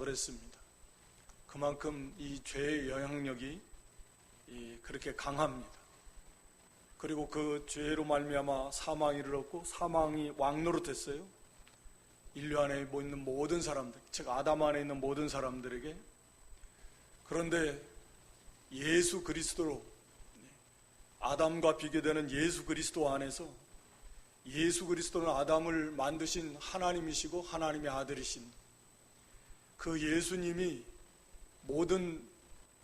그랬습니다. 그만큼 이 죄의 영향력이 그렇게 강합니다. 그리고 그 죄로 말미암아 사망이 이르렀고 사망이 왕노릇했어요. 인류 안에 있는 모든 사람들, 즉 아담 안에 있는 모든 사람들에게. 그런데 예수 그리스도로, 아담과 비교되는 예수 그리스도 안에서, 예수 그리스도는 아담을 만드신 하나님이시고 하나님의 아들이신 그 예수님이 모든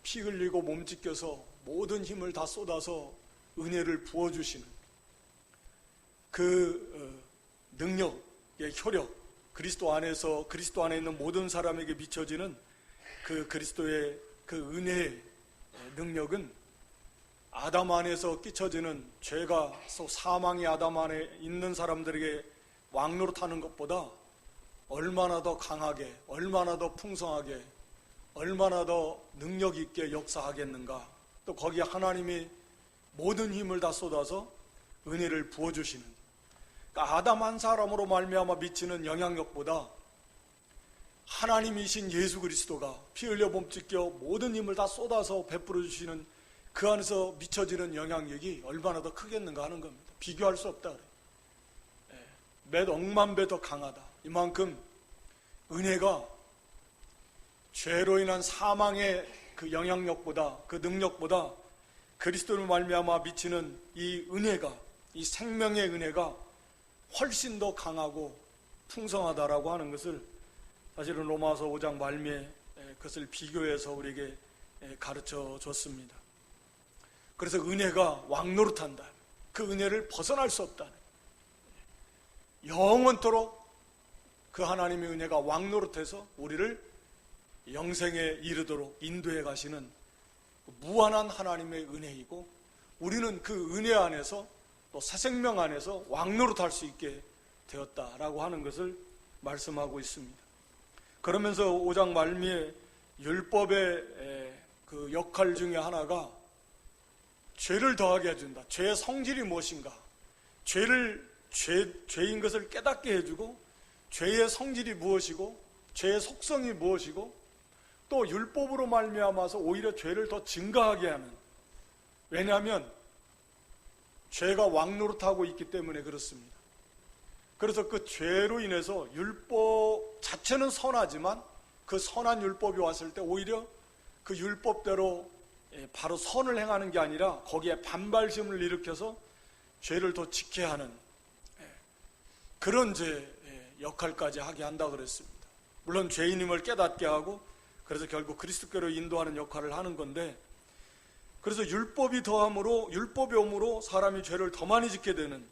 피 흘리고 몸 찢겨서 모든 힘을 다 쏟아서 은혜를 부어주시는 그 능력의 효력, 그리스도 안에서, 그리스도 안에 있는 모든 사람에게 미쳐지는 그 그리스도의 그 은혜의 능력은 아담 안에서 끼쳐지는 죄가 사망이 아담 안에 있는 사람들에게 왕노릇하는 것보다 얼마나 더 강하게, 얼마나 더 풍성하게, 얼마나 더 능력 있게 역사하겠는가. 또 거기에 하나님이 모든 힘을 다 쏟아서 은혜를 부어주시는, 그러니까 아담 한 사람으로 말미암아 미치는 영향력보다 하나님이신 예수 그리스도가 피 흘려 몸 찢겨 모든 힘을 다 쏟아서 베풀어 주시는 그 안에서 미쳐지는 영향력이 얼마나 더 크겠는가 하는 겁니다. 비교할 수 없다 그래요. 몇 억만 배 더 강하다. 이만큼 은혜가 죄로 인한 사망의 그 영향력보다, 그 능력보다 그리스도를 말미암아 미치는 이 은혜가, 이 생명의 은혜가 훨씬 더 강하고 풍성하다라고 하는 것을 사실은 로마서 5장 말미에 그것을 비교해서 우리에게 가르쳐 줬습니다. 그래서 은혜가 왕노릇한다. 그 은혜를 벗어날 수 없다. 영원토록 그 하나님의 은혜가 왕노릇해서 우리를 영생에 이르도록 인도해 가시는 무한한 하나님의 은혜이고, 우리는 그 은혜 안에서 또 새 생명 안에서 왕노릇할 수 있게 되었다라고 하는 것을 말씀하고 있습니다. 그러면서 5장 말미에 율법의 그 역할 중에 하나가 죄를 더하게 해준다. 죄의 성질이 무엇인가? 죄인 것을 깨닫게 해주고, 죄의 성질이 무엇이고, 죄의 속성이 무엇이고, 또 율법으로 말미암아서 오히려 죄를 더 증가하게 하는, 왜냐하면 죄가 왕노릇하고 있기 때문에 그렇습니다. 그래서 그 죄로 인해서 율법 자체는 선하지만 그 선한 율법이 왔을 때 오히려 그 율법대로 바로 선을 행하는 게 아니라 거기에 반발심을 일으켜서 죄를 더 지게 하는 그런 죄 역할까지 하게 한다고 그랬습니다. 물론 죄인임을 깨닫게 하고, 그래서 결국 그리스도께로 인도하는 역할을 하는 건데, 그래서 율법이 더함으로, 율법이 옴으로 사람이 죄를 더 많이 짓게 되는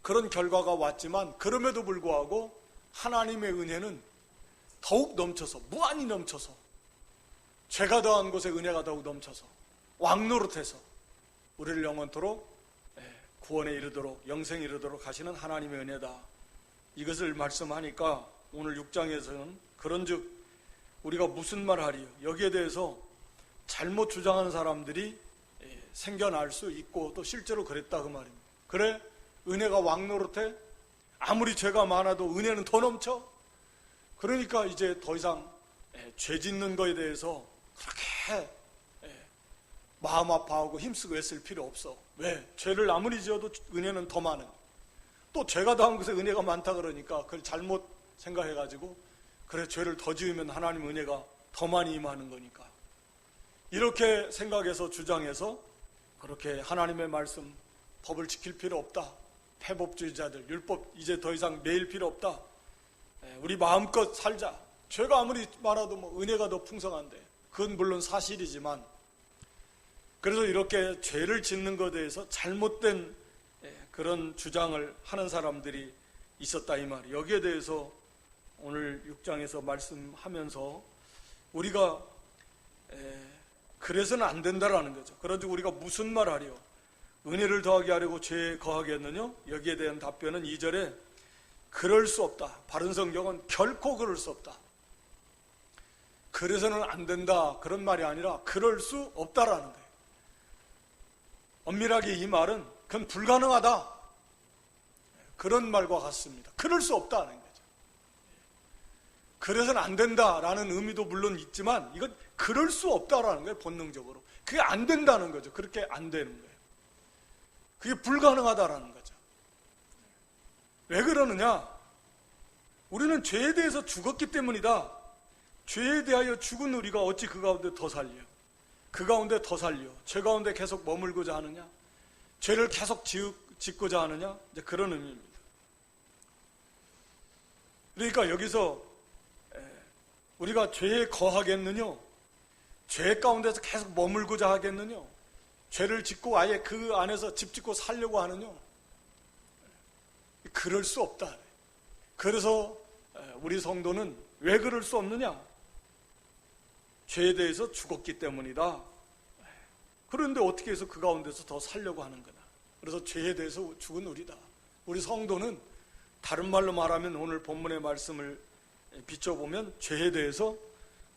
그런 결과가 왔지만, 그럼에도 불구하고 하나님의 은혜는 더욱 넘쳐서, 무한히 넘쳐서, 죄가 더한 곳에 은혜가 더욱 넘쳐서 왕노릇해서 우리를 영원토록 구원에 이르도록, 영생에 이르도록 하시는 하나님의 은혜다. 이것을 말씀하니까 오늘 6장에서는 그런즉 우리가 무슨 말 하리요? 여기에 대해서 잘못 주장하는 사람들이 생겨날 수 있고, 또 실제로 그랬다 그 말입니다. 그래? 은혜가 왕노릇해? 아무리 죄가 많아도 은혜는 더 넘쳐? 그러니까 이제 더 이상 죄 짓는 거에 대해서 그렇게 마음 아파하고 힘쓰고 애쓸 필요 없어. 왜? 죄를 아무리 지어도 은혜는 더 많은, 또 죄가 더한 것에 은혜가 많다 그러니까 그걸 잘못 생각해가지고, 그래 죄를 더 지으면 하나님 은혜가 더 많이 임하는 거니까, 이렇게 생각해서 주장해서 그렇게 하나님의 말씀, 법을 지킬 필요 없다, 패법주의자들, 율법 이제 더 이상 매일 필요 없다, 우리 마음껏 살자, 죄가 아무리 많아도 뭐 은혜가 더 풍성한데, 그건 물론 사실이지만, 그래서 이렇게 죄를 짓는 것에 대해서 잘못된 그런 주장을 하는 사람들이 있었다 이 말이에요. 여기에 대해서 오늘 6장에서 말씀하면서 우리가 그래서는 안 된다라는 거죠. 그런즉 우리가 무슨 말 하리요? 은혜를 더하게 하려고 죄에 거하겠느냐? 여기에 대한 답변은 2절에 그럴 수 없다. 바른 성경은 결코 그럴 수 없다. 그래서는 안 된다 그런 말이 아니라 그럴 수 없다라는 거예요. 엄밀하게 이 말은 그건 불가능하다 그런 말과 같습니다. 그럴 수 없다는 거죠. 그래서는 안 된다라는 의미도 물론 있지만 이건 그럴 수 없다라는 거예요. 본능적으로. 그게 안 된다는 거죠. 그렇게 안 되는 거예요. 그게 불가능하다라는 거죠. 왜 그러느냐? 우리는 죄에 대해서 죽었기 때문이다. 죄에 대하여 죽은 우리가 어찌 그 가운데 더 살려? 그 가운데 더 살려? 죄 가운데 계속 머물고자 하느냐? 죄를 계속 짓고자 하느냐? 이제 그런 의미입니다. 그러니까 여기서 우리가 죄에 거하겠느냐? 죄 가운데서 계속 머물고자 하겠느냐? 죄를 짓고 아예 그 안에서 집 짓고 살려고 하느냐? 그럴 수 없다. 그래서 우리 성도는 왜 그럴 수 없느냐? 죄에 대해서 죽었기 때문이다. 그런데 어떻게 해서 그 가운데서 더 살려고 하는 거냐? 그래서 죄에 대해서 죽은 우리다. 우리 성도는 다른 말로 말하면 오늘 본문의 말씀을 비춰보면 죄에 대해서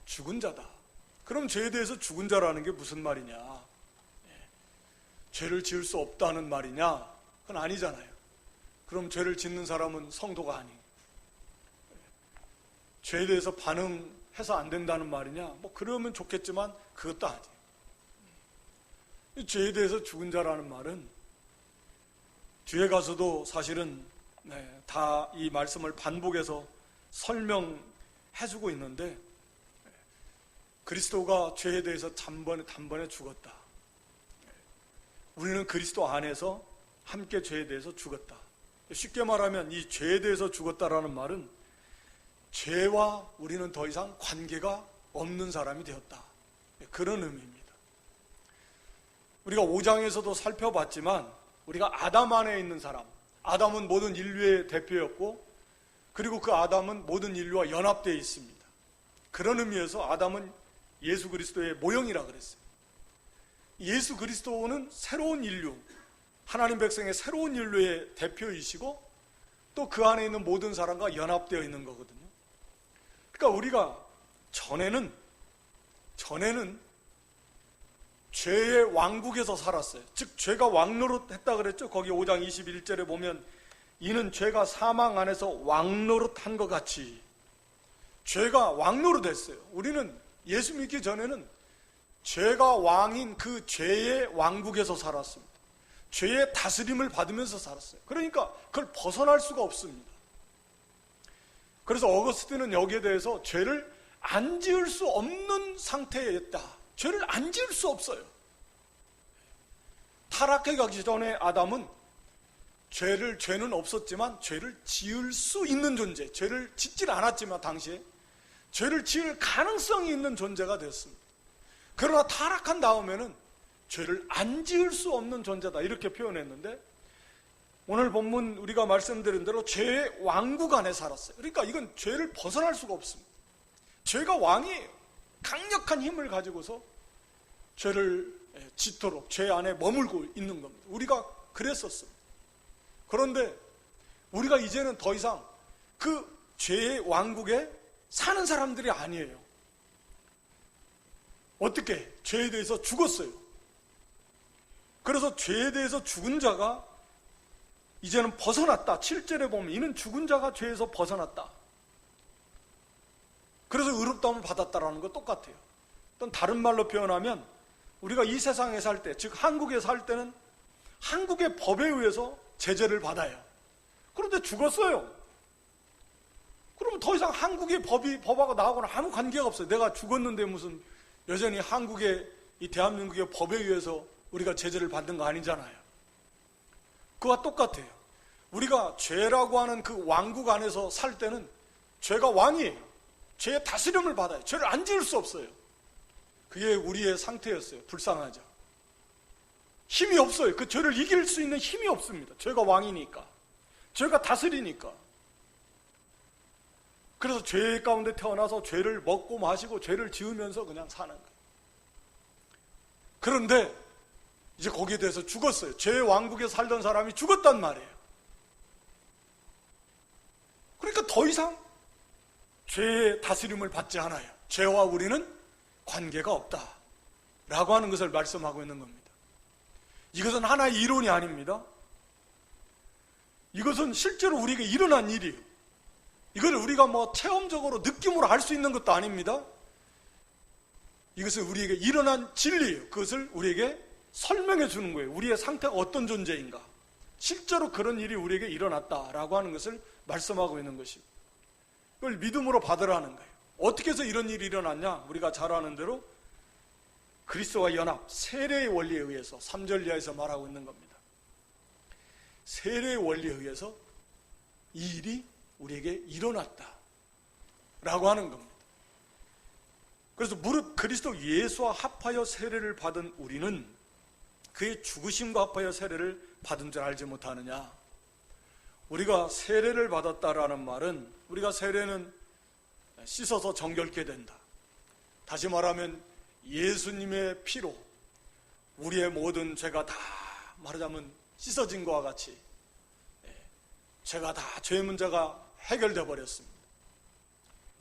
죽은 자다. 그럼 죄에 대해서 죽은 자라는 게 무슨 말이냐? 죄를 지을 수 없다는 말이냐? 그건 아니잖아요. 그럼 죄를 짓는 사람은 성도가 아니고 죄에 대해서 반응해서 안 된다는 말이냐? 뭐 그러면 좋겠지만 그것도 아니에요. 죄에 대해서 죽은 자라는 말은 뒤에 가서도 사실은 다 이 말씀을 반복해서 설명해주고 있는데 그리스도가 죄에 대해서 단번에 죽었다. 우리는 그리스도 안에서 함께 죄에 대해서 죽었다. 쉽게 말하면 이 죄에 대해서 죽었다라는 말은 죄와 우리는 더 이상 관계가 없는 사람이 되었다. 그런 의미입니다. 우리가 5장에서도 살펴봤지만 우리가 아담 안에 있는 사람, 아담은 모든 인류의 대표였고 그리고 그 아담은 모든 인류와 연합되어 있습니다. 그런 의미에서 아담은 예수 그리스도의 모형이라 그랬어요. 예수 그리스도는 새로운 인류, 하나님 백성의 새로운 인류의 대표이시고 또 그 안에 있는 모든 사람과 연합되어 있는 거거든요. 그러니까 우리가 전에는 죄의 왕국에서 살았어요. 즉 죄가 왕노릇했다 그랬죠. 거기 5장 21절에 보면 이는 죄가 사망 안에서 왕노릇한 것 같이 죄가 왕노릇했어요. 우리는 예수 믿기 전에는 죄가 왕인 그 죄의 왕국에서 살았습니다. 죄의 다스림을 받으면서 살았어요. 그러니까 그걸 벗어날 수가 없습니다. 그래서 어거스틴은 여기에 대해서 죄를 안 지을 수 없는 상태에 있다. 죄를 안 지을 수 없어요. 타락해 가기 전에 아담은 죄는 없었지만 죄를 지을 수 있는 존재, 죄를 짓질 않았지만 당시에 죄를 지을 가능성이 있는 존재가 됐습니다. 그러나 타락한 다음에는 죄를 안 지을 수 없는 존재다 이렇게 표현했는데 오늘 본문 우리가 말씀드린 대로 죄의 왕국 안에 살았어요. 그러니까 이건 죄를 벗어날 수가 없습니다. 죄가 왕이에요. 강력한 힘을 가지고서 죄를 짓도록 죄 안에 머물고 있는 겁니다. 우리가 그랬었습니다. 그런데 우리가 이제는 더 이상 그 죄의 왕국에 사는 사람들이 아니에요. 어떻게? 죄에 대해서 죽었어요. 그래서 죄에 대해서 죽은 자가 이제는 벗어났다. 7절에 보면 이는 죽은 자가 죄에서 벗어났다. 그래서 의롭다움을 받았다라는 거 똑같아요. 또 다른 말로 표현하면 우리가 이 세상에 살 때, 즉 한국에 살 때는 한국의 법에 의해서 제재를 받아요. 그런데 죽었어요. 그러면 더 이상 한국의 법하고 나하고는 아무 관계가 없어요. 내가 죽었는데 무슨 여전히 한국의 이 대한민국의 법에 의해서 우리가 제재를 받는 거 아니잖아요. 그와 똑같아요. 우리가 죄라고 하는 그 왕국 안에서 살 때는 죄가 왕이에요. 죄의 다스림을 받아요. 죄를 안 지을 수 없어요. 그게 우리의 상태였어요. 불쌍하죠. 힘이 없어요. 그 죄를 이길 수 있는 힘이 없습니다. 죄가 왕이니까. 죄가 다스리니까. 그래서 죄 가운데 태어나서 죄를 먹고 마시고 죄를 지으면서 그냥 사는 거예요. 그런데 이제 거기에 대해서 죽었어요. 죄의 왕국에 살던 사람이 죽었단 말이에요. 그러니까 더 이상 죄의 다스림을 받지 않아요. 죄와 우리는 관계가 없다 라고 하는 것을 말씀하고 있는 겁니다. 이것은 하나의 이론이 아닙니다. 이것은 실제로 우리에게 일어난 일이에요. 이걸 우리가 뭐 체험적으로 느낌으로 알 수 있는 것도 아닙니다. 이것은 우리에게 일어난 진리예요. 그것을 우리에게 설명해 주는 거예요. 우리의 상태가 어떤 존재인가. 실제로 그런 일이 우리에게 일어났다라고 하는 것을 말씀하고 있는 것입니다. 그걸 믿음으로 받으라는 거예요. 어떻게 해서 이런 일이 일어났냐? 우리가 잘 아는 대로 그리스도와 연합, 세례의 원리에 의해서 3절 이하에서 말하고 있는 겁니다. 세례의 원리에 의해서 이 일이 우리에게 일어났다라고 하는 겁니다. 그래서 무릇 그리스도 예수와 합하여 세례를 받은 우리는 그의 죽으심과 합하여 세례를 받은 줄 알지 못하느냐. 우리가 세례를 받았다라는 말은, 우리가 세례는 씻어서 정결케 된다. 다시 말하면 예수님의 피로 우리의 모든 죄가 다 말하자면 씻어진 것과 같이 죄가 다, 죄의 문제가 해결되어 버렸습니다.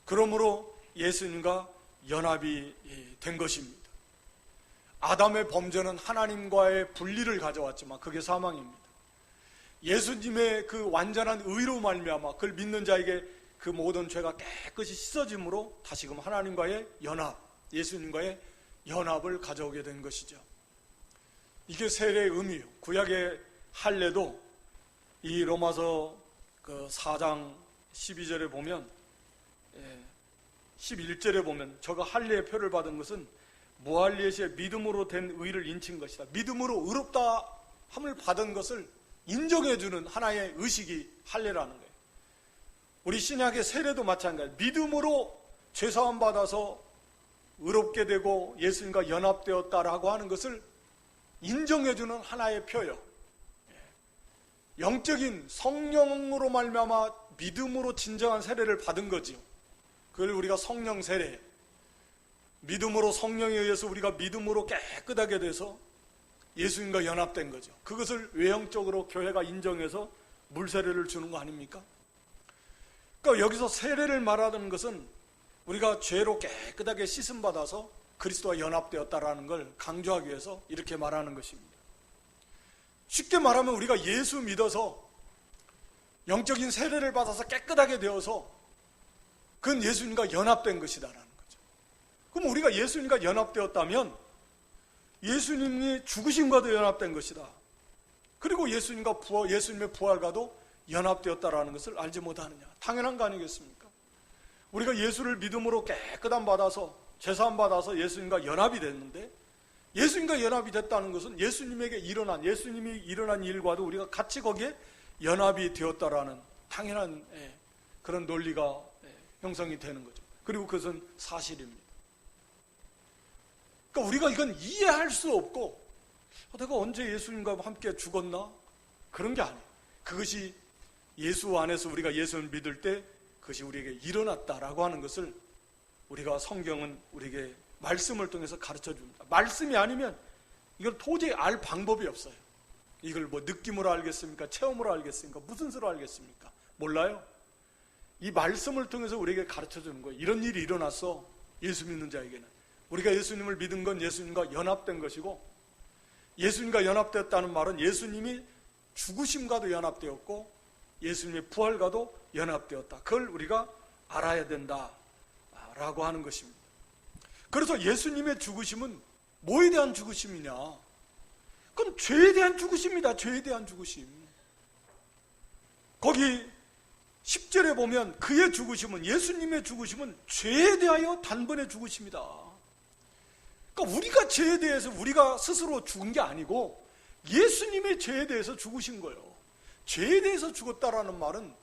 그러므로 예수님과 연합이 된 것입니다. 아담의 범죄는 하나님과의 분리를 가져왔지만 그게 사망입니다. 예수님의 그 완전한 의로 말미암아 그를 믿는 자에게 그 모든 죄가 깨끗이 씻어짐으로 다시금 하나님과의 연합, 예수님과의 연합을 가져오게 된 것이죠. 이게 세례의 의미예요. 구약의 할례도 이 로마서 그 4장 12절에 보면 11절에 보면 저가 할례의 표를 받은 것은 무할례시의 믿음으로 된 의를 인친 것이다. 믿음으로 의롭다 함을 받은 것을 인정해주는 하나의 의식이 할례라는 거예요. 우리 신약의 세례도 마찬가지예요. 믿음으로 죄사함 받아서 의롭게 되고 예수님과 연합되었다라고 하는 것을 인정해주는 하나의 표요. 영적인 성령으로 말미암아 믿음으로 진정한 세례를 받은 거지요. 그걸 우리가 성령 세례, 믿음으로 성령에 의해서 우리가 믿음으로 깨끗하게 돼서 예수님과 연합된 거죠. 그것을 외형적으로 교회가 인정해서 물세례를 주는 거 아닙니까? 그러니까 여기서 세례를 말하는 것은 우리가 죄로 깨끗하게 씻음 받아서 그리스도와 연합되었다라는 걸 강조하기 위해서 이렇게 말하는 것입니다. 쉽게 말하면 우리가 예수 믿어서 영적인 세례를 받아서 깨끗하게 되어서 그건 예수님과 연합된 것이다라는 거죠. 그럼 우리가 예수님과 연합되었다면 예수님이 죽으심과도 연합된 것이다. 그리고 예수님의 부활과도 연합되었다라는 것을 알지 못하느냐. 당연한 거 아니겠습니까? 우리가 예수를 믿음으로 깨끗함 받아서 죄사함 받아서 예수님과 연합이 됐는데, 예수님과 연합이 됐다는 것은 예수님이 일어난 일과도 우리가 같이 거기에 연합이 되었다라는 당연한 그런 논리가 형성이 되는 거죠. 그리고 그것은 사실입니다. 그러니까 우리가 이건 이해할 수 없고 내가 언제 예수님과 함께 죽었나? 그런 게 아니에요. 그것이 예수 안에서 우리가 예수를 믿을 때 그것이 우리에게 일어났다라고 하는 것을 우리가 성경은 우리에게 말씀을 통해서 가르쳐 줍니다. 말씀이 아니면 이걸 도저히 알 방법이 없어요. 이걸 뭐 느낌으로 알겠습니까? 체험으로 알겠습니까? 무슨 수로 알겠습니까? 몰라요. 이 말씀을 통해서 우리에게 가르쳐 주는 거예요. 이런 일이 일어났어. 예수 믿는 자에게는. 우리가 예수님을 믿은 건 예수님과 연합된 것이고, 예수님과 연합되었다는 말은 예수님이 죽으심과도 연합되었고 예수님의 부활과도 연합되었다. 그걸 우리가 알아야 된다라고 하는 것입니다. 그래서 예수님의 죽으심은 뭐에 대한 죽으심이냐? 그건 죄에 대한 죽으심이다. 죄에 대한 죽으심. 거기 10절에 보면 그의 죽으심은, 예수님의 죽으심은 죄에 대하여 단번에 죽으심이다. 그러니까 우리가 죄에 대해서 우리가 스스로 죽은 게 아니고 예수님의 죄에 대해서 죽으신 거예요. 죄에 대해서 죽었다라는 말은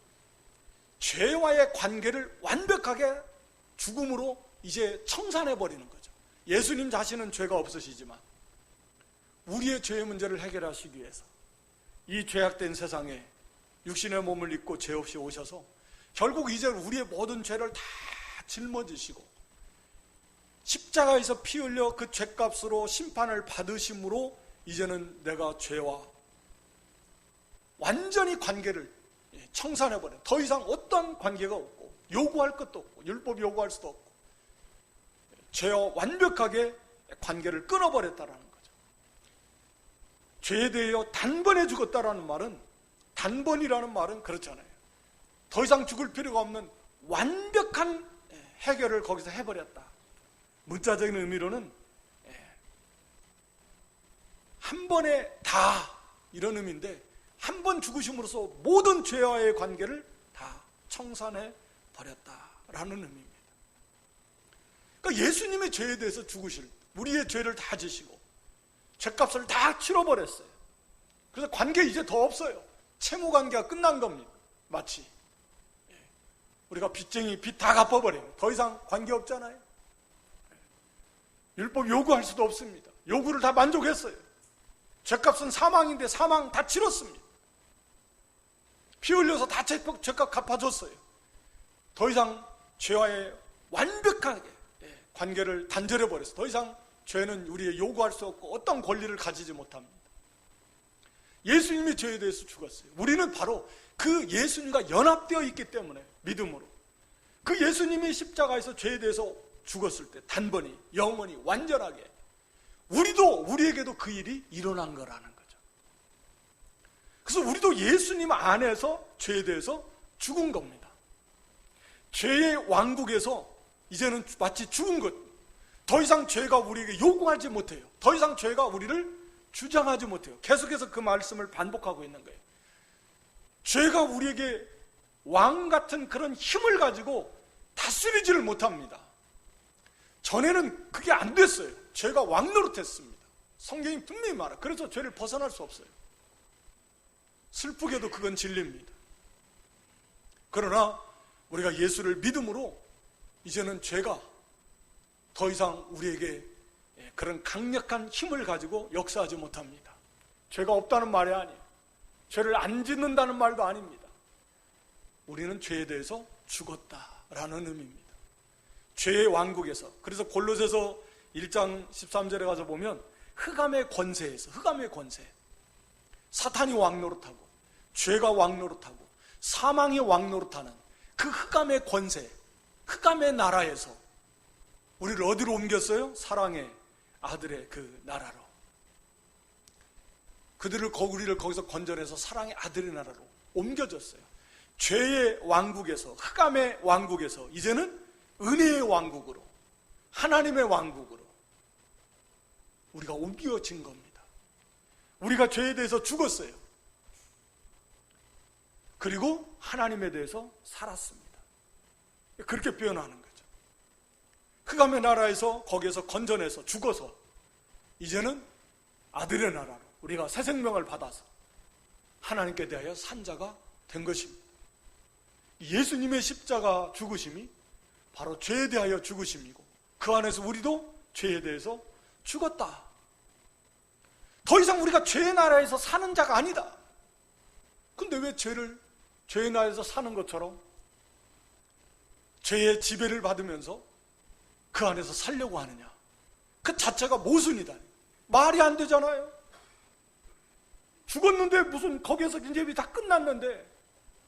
죄와의 관계를 완벽하게 죽음으로 이제 청산해버리는 거죠. 예수님 자신은 죄가 없으시지만 우리의 죄의 문제를 해결하시기 위해서 이 죄악된 세상에 육신의 몸을 입고 죄 없이 오셔서 결국 이제 우리의 모든 죄를 다 짊어지시고 십자가에서 피 흘려 그 죄값으로 심판을 받으심으로 이제는 내가 죄와 완전히 관계를 청산해버려요. 더 이상 어떤 관계가 없고 요구할 것도 없고 율법 요구할 수도 없고 죄와 완벽하게 관계를 끊어버렸다라는 거죠. 죄에 대하여 단번에 죽었다라는 말은, 단번이라는 말은 그렇잖아요. 더 이상 죽을 필요가 없는 완벽한 해결을 거기서 해버렸다. 문자적인 의미로는 한 번에 다 이런 의미인데, 한 번 죽으심으로써 모든 죄와의 관계를 다 청산해 버렸다라는 의미입니다. 그러니까 예수님의 죄에 대해서 죽으실, 우리의 죄를 다 지시고 죄값을 다 치러버렸어요. 그래서 관계 이제 더 없어요. 채무 관계가 끝난 겁니다. 마치 우리가 빚쟁이 빚 다 갚아버리면 더 이상 관계 없잖아요. 율법 요구할 수도 없습니다. 요구를 다 만족했어요. 죄값은 사망인데 사망 다 치렀습니다. 피 흘려서 다 죄값 갚아줬어요. 더 이상 죄와의 완벽하게 관계를 단절해버렸어요. 더 이상 죄는 우리의 요구할 수 없고 어떤 권리를 가지지 못합니다. 예수님이 죄에 대해서 죽었어요. 우리는 바로 그 예수님과 연합되어 있기 때문에, 믿음으로 그 예수님이 십자가에서 죄에 대해서 죽었을 때 단번에 영원히 완전하게 우리에게도 그 일이 일어난 거라는 거죠. 그래서 우리도 예수님 안에서 죄에 대해서 죽은 겁니다. 죄의 왕국에서 이제는 마치 죽은 것, 더 이상 죄가 우리에게 요구하지 못해요. 더 이상 죄가 우리를 주장하지 못해요. 계속해서 그 말씀을 반복하고 있는 거예요. 죄가 우리에게 왕 같은 그런 힘을 가지고 다스리지를 못합니다. 전에는 그게 안 됐어요. 죄가 왕 노릇했습니다. 성경이 분명히 말해요. 그래서 죄를 벗어날 수 없어요. 슬프게도 그건 진리입니다. 그러나 우리가 예수를 믿음으로 이제는 죄가 더 이상 우리에게 그런 강력한 힘을 가지고 역사하지 못합니다. 죄가 없다는 말이 아니에요. 죄를 안 짓는다는 말도 아닙니다. 우리는 죄에 대해서 죽었다라는 의미입니다. 죄의 왕국에서, 그래서 골로새서 1장 13절에 가서 보면 흑암의 권세에서, 흑암의 권세, 사탄이 왕노릇하고 죄가 왕노릇하고 사망이 왕노릇하는 그 흑암의 권세, 흑암의 나라에서 우리를 어디로 옮겼어요? 사랑의 아들의 그 나라로. 우리를 거기서 건져내서 사랑의 아들의 나라로 옮겨졌어요. 죄의 왕국에서, 흑암의 왕국에서 이제는 은혜의 왕국으로, 하나님의 왕국으로 우리가 옮겨진 겁니다. 우리가 죄에 대해서 죽었어요. 그리고 하나님에 대해서 살았습니다. 그렇게 표현하는 거죠. 흑암의 나라에서, 거기에서 건져내서 죽어서 이제는 아들의 나라로 우리가 새 생명을 받아서 하나님께 대하여 산 자가 된 것입니다. 예수님의 십자가 죽으심이 바로 죄에 대하여 죽으심이고, 그 안에서 우리도 죄에 대해서 죽었다. 더 이상 우리가 죄의 나라에서 사는 자가 아니다. 근데 왜 죄의 나라에서 사는 것처럼 죄의 지배를 받으면서 그 안에서 살려고 하느냐? 그 자체가 모순이다. 말이 안 되잖아요. 죽었는데 무슨, 거기에서 이제 다 끝났는데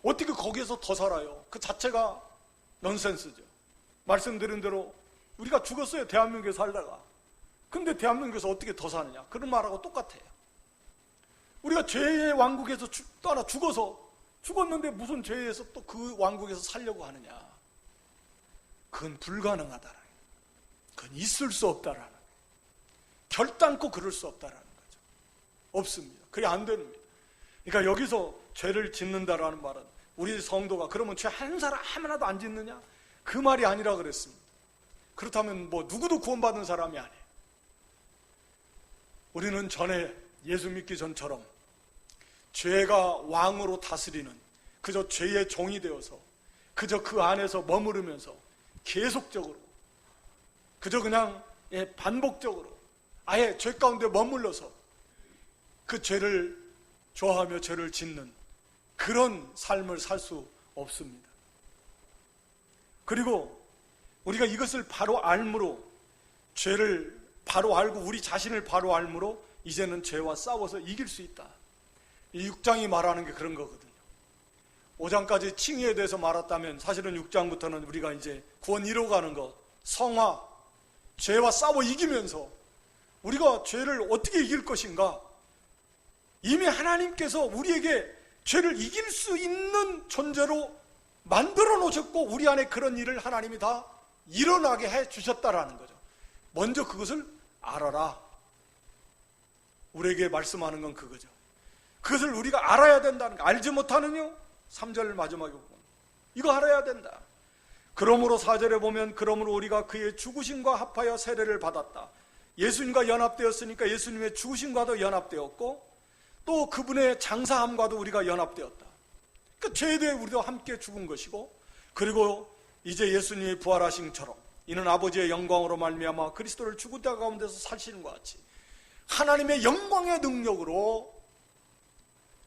어떻게 거기에서 더 살아요? 그 자체가 넌센스죠. 말씀드린 대로 우리가 죽었어요. 대한민국에 살다가. 근데 대한민국에서 어떻게 더 사느냐? 그런 말하고 똑같아요. 우리가 죄의 왕국에서 떠나 죽었는데 무슨 죄에서 또 그 왕국에서 살려고 하느냐? 그건 불가능하다라는, 그건 있을 수 없다라는, 결단코 그럴 수 없다라는 거죠. 없습니다. 그게 안 됩니다. 그러니까 여기서 죄를 짓는다라는 말은, 우리 성도가 그러면 죄 한 사람 하나도 안 짓느냐? 그 말이 아니라 그랬습니다. 그렇다면 뭐 누구도 구원받은 사람이 아니에요. 우리는 전에 예수 믿기 전처럼 죄가 왕으로 다스리는, 그저 죄의 종이 되어서 그저 그 안에서 머무르면서 계속적으로, 그저 그냥 반복적으로 아예 죄 가운데 머물러서 그 죄를 좋아하며 죄를 짓는 그런 삶을 살 수 없습니다. 그리고 우리가 이것을 바로 알므로, 죄를 바로 알고 우리 자신을 바로 알므로 이제는 죄와 싸워서 이길 수 있다. 이 6장이 말하는 게 그런 거거든요. 5장까지 칭의에 대해서 말했다면 사실은 6장부터는 우리가 이제 구원 이뤄가는 것, 성화, 죄와 싸워 이기면서 우리가 죄를 어떻게 이길 것인가, 이미 하나님께서 우리에게 죄를 이길 수 있는 존재로 만들어 놓으셨고 우리 안에 그런 일을 하나님이 다 일어나게 해 주셨다라는 거죠. 먼저 그것을 알아라. 우리에게 말씀하는 건 그거죠. 그것을 우리가 알아야 된다는 거. 알지 못하느뇨? 3절 마지막에 보면 이거 알아야 된다. 그러므로 4절에 보면 그러므로 우리가 그의 죽으심과 합하여 세례를 받았다. 예수님과 연합되었으니까 예수님의 죽으심과도 연합되었고 또 그분의 장사함과도 우리가 연합되었다. 그러니까 죄에 대해 우리도 함께 죽은 것이고, 그리고 이제 예수님이 부활하신처럼 이는 아버지의 영광으로 말미암아 그리스도를 죽은 자 가운데서 살시는 것 같이 하나님의 영광의 능력으로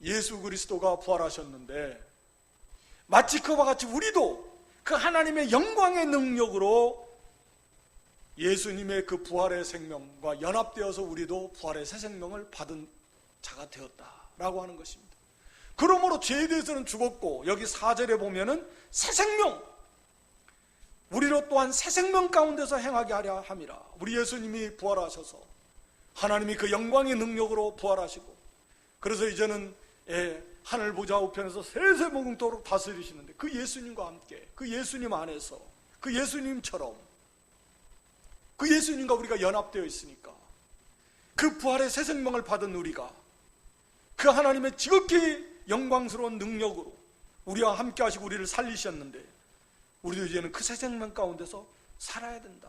예수 그리스도가 부활하셨는데, 마치 그와 같이 우리도 그 하나님의 영광의 능력으로 예수님의 그 부활의 생명과 연합되어서 우리도 부활의 새 생명을 받은 자가 되었다라고 하는 것입니다. 그러므로 죄에 대해서는 죽었고, 여기 4절에 보면은 새 생명, 우리로 또한 새 생명 가운데서 행하게 하려 함이라. 우리 예수님이 부활하셔서 하나님이 그 영광의 능력으로 부활하시고, 그래서 이제는 하늘 보좌 우편에서 세세무궁토록 다스리시는데, 그 예수님과 함께, 그 예수님 안에서, 그 예수님처럼, 그 예수님과 우리가 연합되어 있으니까 그 부활의 새 생명을 받은 우리가 그 하나님의 지극히 영광스러운 능력으로 우리와 함께 하시고 우리를 살리셨는데, 우리도 이제는 그 새 생명 가운데서 살아야 된다.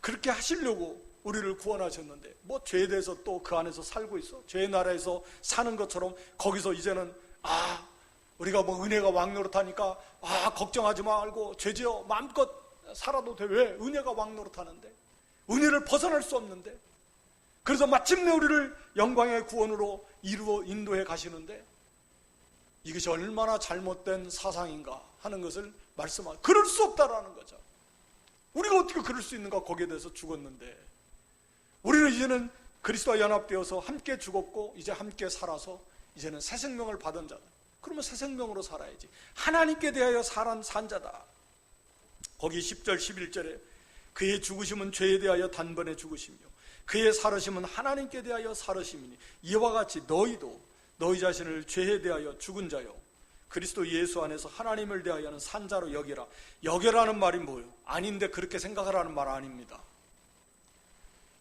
그렇게 하시려고 우리를 구원하셨는데, 뭐 죄에 대해서 또 그 안에서 살고 있어. 죄의 나라에서 사는 것처럼 거기서 이제는 우리가 뭐 은혜가 왕노릇하니까 걱정하지 말고 죄지어 마음껏 살아도 돼. 왜? 은혜가 왕노릇하는데, 은혜를 벗어날 수 없는데, 그래서 마침내 우리를 영광의 구원으로 인도해 가시는데, 이것이 얼마나 잘못된 사상인가 하는 것을 말씀하고, 그럴 수 없다라는 거죠. 우리가 어떻게 그럴 수 있는가? 거기에 대해서 죽었는데, 우리는 이제는 그리스도와 연합되어서 함께 죽었고 이제 함께 살아서 이제는 새 생명을 받은 자다. 그러면 새 생명으로 살아야지. 하나님께 대하여 산 자다. 거기 10절 11절에 그의 죽으심은 죄에 대하여 단번에 죽으시며 그의 살으심은 하나님께 대하여 살으심이니 이와 같이 너희도 너희 자신을 죄에 대하여 죽은 자요 그리스도 예수 안에서 하나님을 대하여는 산 자로 여기라. 여기라는 말이 뭐예요? 아닌데 그렇게 생각하라는 말 아닙니다.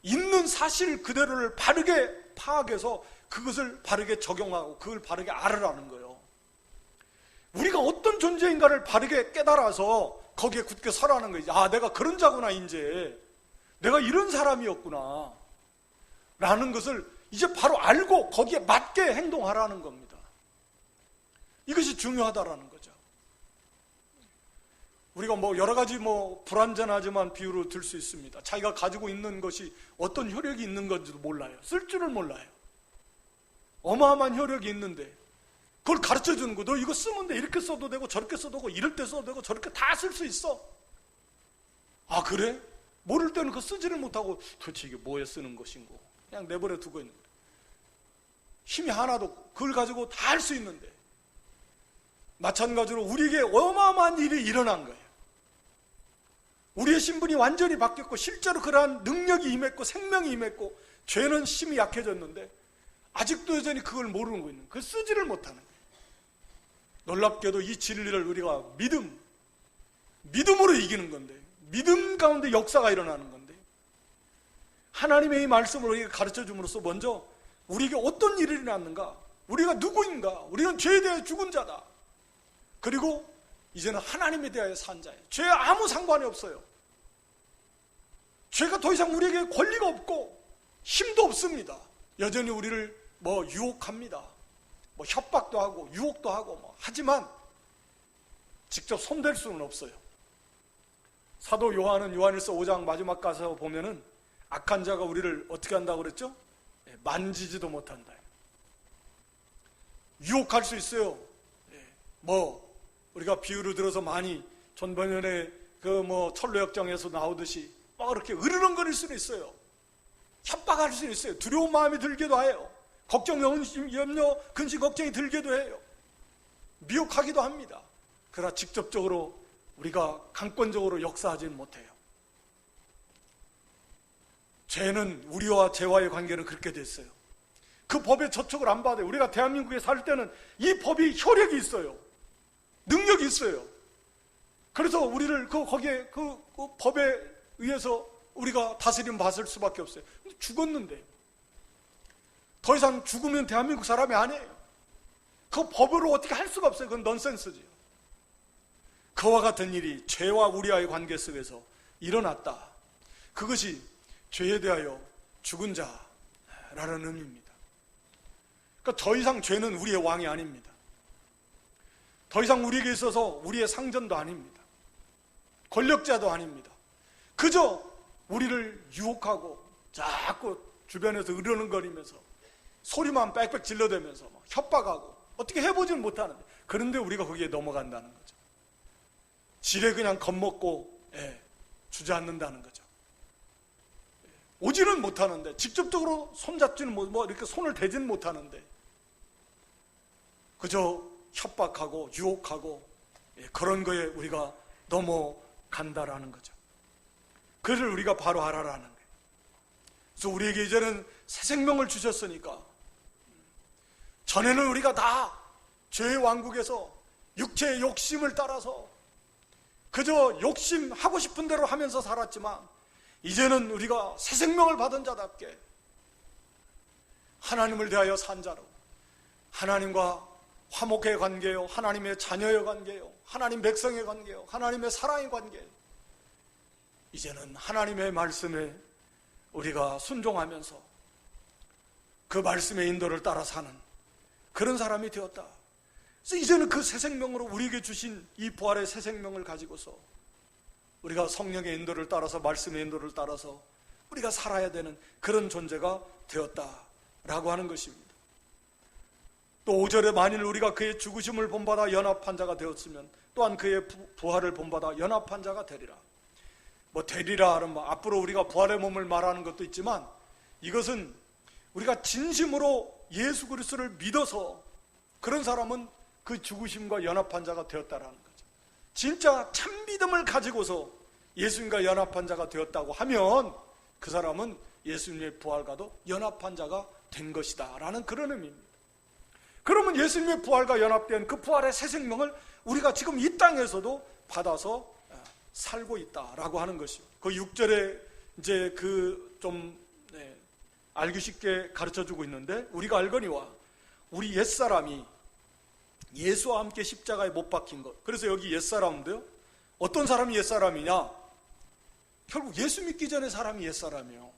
있는 사실 그대로를 바르게 파악해서 그것을 바르게 적용하고 그걸 바르게 알으라는 거예요. 우리가 어떤 존재인가를 바르게 깨달아서 거기에 굳게 서라는 거예요. 내가 그런 자구나, 이제 내가 이런 사람이었구나 라는 것을 이제 바로 알고 거기에 맞게 행동하라는 겁니다. 이것이 중요하다라는 거죠. 우리가 여러 가지 불완전하지만 비유로 들 수 있습니다. 자기가 가지고 있는 것이 어떤 효력이 있는 건지도 몰라요. 쓸 줄을 몰라요. 어마어마한 효력이 있는데 그걸 가르쳐 주는 거. 너 이거 쓰면 돼. 이렇게 써도 되고 저렇게 써도 되고 이럴 때 써도 되고 저렇게 다 쓸 수 있어. 그래? 모를 때는 그거 쓰지를 못하고 도대체 이게 뭐에 쓰는 것인고 그냥 내버려 두고 있는 거예요. 힘이 하나도 없고 그걸 가지고 다 할 수 있는데, 마찬가지로 우리에게 어마어마한 일이 일어난 거예요. 우리의 신분이 완전히 바뀌었고 실제로 그러한 능력이 임했고 생명이 임했고 죄는 힘이 약해졌는데 아직도 여전히 그걸 모르고 있는, 그걸 쓰지를 못하는 거예요. 놀랍게도 이 진리를 우리가 믿음으로 이기는 건데, 믿음 가운데 역사가 일어나는 건데, 하나님의 이 말씀을 우리에게 가르쳐 줌으로써 먼저 우리에게 어떤 일이 일어났는가, 우리가 누구인가, 우리는 죄에 대해 죽은 자다. 그리고 이제는 하나님에 대하여 산 자예요. 죄에 아무 상관이 없어요. 죄가 더 이상 우리에게 권리가 없고 힘도 없습니다. 여전히 우리를 유혹합니다. 협박도 하고 유혹도 하고 하지만 직접 손댈 수는 없어요. 사도 요한은 요한일서 5장 마지막 가서 보면은 악한 자가 우리를 어떻게 한다고 그랬죠? 만지지도 못한다. 유혹할 수 있어요. 우리가 비유를 들어서 많이 전번연에 철로역정에서 나오듯이 이렇게 으르렁거릴 수는 있어요. 협박할 수는 있어요. 두려운 마음이 들기도 해요. 걱정, 염려, 근심, 걱정이 들기도 해요. 미혹하기도 합니다. 그러나 직접적으로 우리가 강권적으로 역사하지는 못해요. 죄는, 우리와 죄와의 관계는 그렇게 됐어요. 그 법의 저촉을 안 받아요. 우리가 대한민국에 살 때는 이 법이 효력이 있어요. 능력이 있어요. 그래서 우리를 거기에 그 법에 의해서 우리가 다스림 받을 수밖에 없어요. 죽었는데 더 이상 죽으면 대한민국 사람이 아니에요. 그 법으로 어떻게 할 수가 없어요. 그건 넌센스지요. 그와 같은 일이 죄와 우리와의 관계 속에서 일어났다. 그것이 죄에 대하여 죽은 자라는 의미입니다. 그러니까 더 이상 죄는 우리의 왕이 아닙니다. 더 이상 우리에게 있어서 우리의 상전도 아닙니다. 권력자도 아닙니다. 그저 우리를 유혹하고 자꾸 주변에서 으르렁거리면서 소리만 빽빽 질러대면서 막 협박하고 어떻게 해보지는 못하는데, 그런데 우리가 거기에 넘어간다는 거죠. 지레 그냥 겁먹고 주저앉는다는 거죠. 오지는 못하는데, 직접적으로 손잡지는 뭐 이렇게 손을 대지는 못하는데 그저 협박하고 유혹하고 그런 거에 우리가 넘어간다라는 거죠. 그를 우리가 바로 알아라는 거예요. 그래서 우리에게 이제는 새 생명을 주셨으니까, 전에는 우리가 다 죄의 왕국에서 육체의 욕심을 따라서 그저 욕심하고 싶은 대로 하면서 살았지만, 이제는 우리가 새 생명을 받은 자답게 하나님을 대하여 산 자로, 하나님과 화목의 관계요, 하나님의 자녀의 관계요, 하나님 백성의 관계요, 하나님의 사랑의 관계, 이제는 하나님의 말씀에 우리가 순종하면서 그 말씀의 인도를 따라 사는 그런 사람이 되었다. 그래서 이제는 그 새 생명으로 우리에게 주신 이 부활의 새 생명을 가지고서 우리가 성령의 인도를 따라서, 말씀의 인도를 따라서 우리가 살아야 되는 그런 존재가 되었다라고 하는 것입니다. 또 5절에 만일 우리가 그의 죽으심을 본받아 연합한 자가 되었으면 또한 그의 부활을 본받아 연합한 자가 되리라. 되리라 하면 앞으로 우리가 부활의 몸을 말하는 것도 있지만, 이것은 우리가 진심으로 예수 그리스도를 믿어서 그런 사람은 그 죽으심과 연합한 자가 되었다라는 거죠. 진짜 참 믿음을 가지고서 예수님과 연합한 자가 되었다고 하면 그 사람은 예수님의 부활과도 연합한 자가 된 것이다 라는 그런 의미입니다. 그러면 예수님의 부활과 연합된 그 부활의 새 생명을 우리가 지금 이 땅에서도 받아서 살고 있다라고 하는 것이요. 그 6절에 이제 알기 쉽게 가르쳐 주고 있는데, 우리가 알거니와 우리 옛사람이 예수와 함께 십자가에 못 박힌 것. 그래서 여기 옛사람인데요, 어떤 사람이 옛사람이냐? 결국 예수 믿기 전에 사람이 옛사람이에요.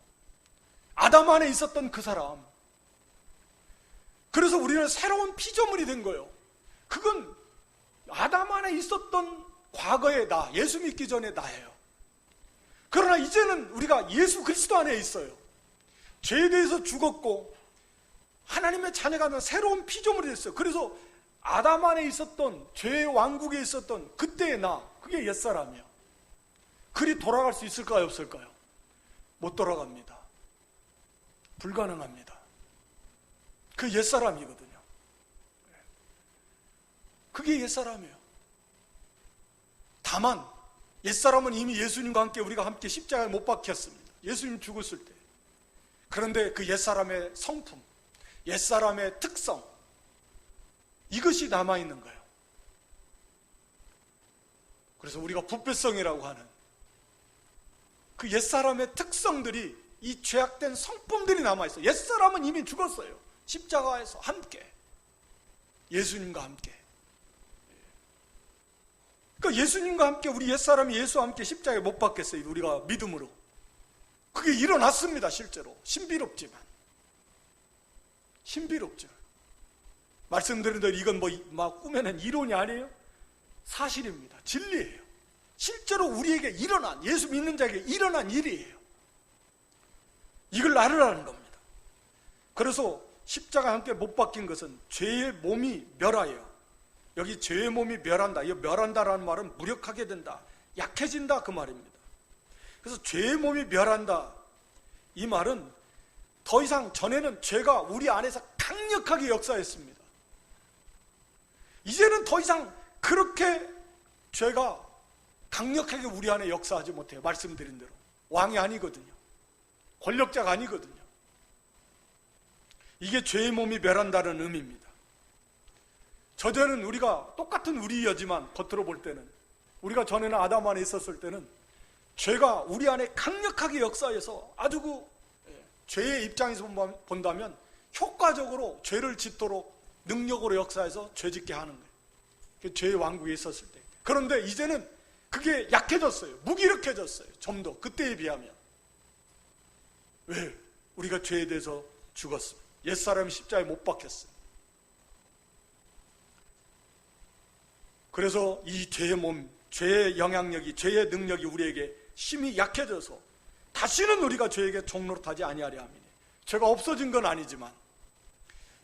아담 안에 있었던 그 사람. 그래서 우리는 새로운 피조물이 된 거예요. 그건 아담 안에 있었던 과거의 나, 예수 믿기 전의 나예요. 그러나 이제는 우리가 예수 그리스도 안에 있어요. 죄에 대해서 죽었고 하나님의 자녀가 된 새로운 피조물이 됐어요. 그래서 아담 안에 있었던, 죄의 왕국에 있었던 그때의 나, 그게 옛사람이에요. 그리 돌아갈 수 있을까요, 없을까요? 못 돌아갑니다. 불가능합니다. 그 옛사람이거든요. 그게 옛사람이에요. 다만 옛사람은 이미 예수님과 함께 우리가 함께 십자가에 못 박혔습니다. 예수님 죽었을 때. 그런데 그 옛사람의 성품, 옛사람의 특성, 이것이 남아있는 거예요. 그래서 우리가 부패성이라고 하는 그 옛사람의 특성들이, 이 죄악된 성품들이 남아있어요. 옛사람은 이미 죽었어요. 십자가에서 함께, 예수님과 함께. 그러니까 예수님과 함께, 우리 옛사람이 예수와 함께 십자가에 못 박혔어요. 우리가 믿음으로. 그게 일어났습니다. 실제로. 신비롭지만. 신비롭죠. 말씀드린 대로 이건 막 꾸며낸 이론이 아니에요. 사실입니다. 진리예요. 실제로 우리에게 일어난, 예수 믿는 자에게 일어난 일이에요. 이걸 알으라는 겁니다. 그래서 십자가에 함께 못 박힌 것은 죄의 몸이 멸하여, 여기 죄의 몸이 멸한다, 이 멸한다라는 말은 무력하게 된다, 약해진다, 그 말입니다. 그래서 죄의 몸이 멸한다, 이 말은 더 이상, 전에는 죄가 우리 안에서 강력하게 역사했습니다. 이제는 더 이상 그렇게 죄가 강력하게 우리 안에 역사하지 못해요. 말씀드린 대로 왕이 아니거든요. 권력자가 아니거든요. 이게 죄의 몸이 멸한다는 의미입니다. 저 죄는 우리가 똑같은 우리여지만 겉으로 볼 때는, 우리가 전에는 아담 안에 있었을 때는 죄가 우리 안에 강력하게 역사해서 아주 죄의 입장에서 본다면 효과적으로 죄를 짓도록 능력으로 역사해서 죄 짓게 하는 거예요. 죄의 왕국에 있었을 때. 그런데 이제는 그게 약해졌어요. 무기력해졌어요. 좀 더 그때에 비하면. 왜? 우리가 죄에 대해서 죽었습니다. 옛사람이 십자가에 못 박혔어요. 그래서 이 죄의 몸, 죄의 영향력이, 죄의 능력이 우리에게 힘이 약해져서 다시는 우리가 죄에게 종노릇하지 아니하려 합니다. 죄가 없어진 건 아니지만